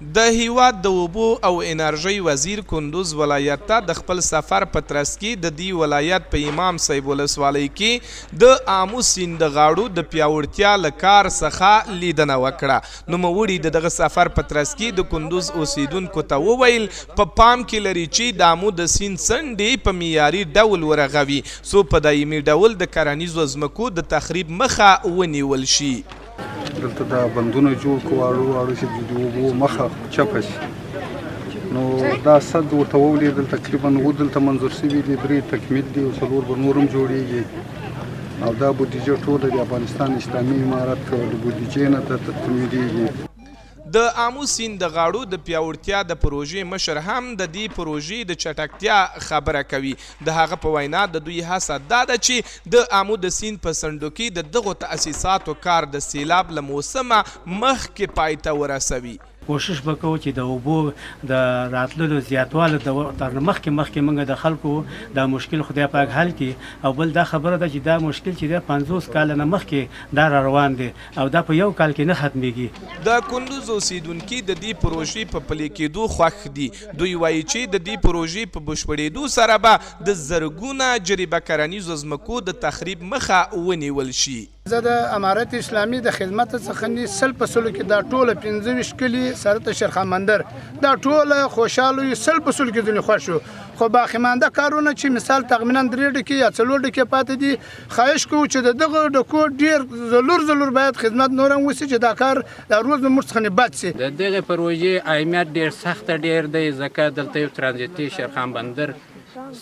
د هیواد د اوبو او انرژۍ وزیر کندوز ولایت ته د خپل سفر په ترڅ کې د دې ولایت په امام صاحب ولسوالۍ کې د آمو سیند د غاړو د پیاوړتیا له کار څخه لیدنه وکړه. نوموړي د دغه سفر په ترڅ کې د کندوز اوسیدونکو ته وویل په پام کې لري چې د آمو د سیند څنډې په معیاري ډول ورغوي څو په دایمي ډول د کرنیزو ځمکو د تخریب مخه ونیول شي. دلته دا بندونه جوړ کړو واړه چې د اوبو مخه چپه شي نو دا سد ورته ولیدل تقریبا دلته منظور شوي دي 3 تکمیل دي او 4 به نور هم جوړیږي او دا بودیجه ټوله د افغانستان اسلامي امارت د بودیجې نه تکمیلیږي. د آمو سیند د غاړو د پیاوړتیا د پروژې مشر هم د دې پروژې د چټکتیا خبره کوي. د هغه په وینا د دوی هڅه دا ده چې د آمو د سیند په څنډو کې د دغو تاسیساتو کار د سیلاب له موسمه مخکې پای ته ورسوي. کوشش وکړو چې د اوبو د راتللو زیاتواله تر مخکې موږ د خلکو دا مشکل خدای پاک حل کړي او بل دا خبره ده چې دا مشکل چې د 50 کال نه مخکې دا روان دي او دا په یو کال کې نه ختميږي. د کندوز اوسیدونکو د دې پروژې په پلي کېدو خوښ دي. دوی وایي چې د دې پروژې په بشپړېدو سره به د زرګونه جریبه کرنیزو ځمکو د تخریب مخه ونیول شي. زه د امارت اسلامي د خدمت څخه نه سل په سلو کې دا ټوله 25 کلی سرت شیرخان بندر دا ټوله خوشاله سل په سلو کې ځنې خوښو خو باخمانده کارونه چې مثال تقریبا 3 ډکې یا 4 ډکې پاتې دي خواهش کوو چې دغه ډکو ډیر ضرور باید خدمت نور هم وشي چې دا کار د روز موږ څخه نه بد شي. د دغه پروژې اهمیت ډیر سخت ډیر دی ځکه دلته یو ترانزیتي شیرخان بندر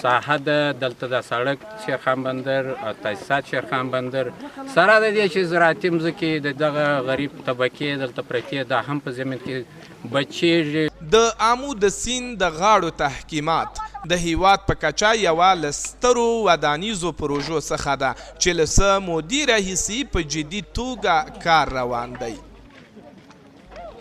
ساحه ده دلته د سړک شیرخان بندر او تاسیسات شیرخان بندر سره د دې چې زراعتي مځکې د دغه غریب طبقې دلته پرتې ده هم په زمین کې بچیږي. د آمو د سیند د غاړو تحکیمات د هیواد په کچا یوه له سترو ودانیزو پروژو څخه ده چې له څه مودې راهیسې په جدي توګه کار روان دی.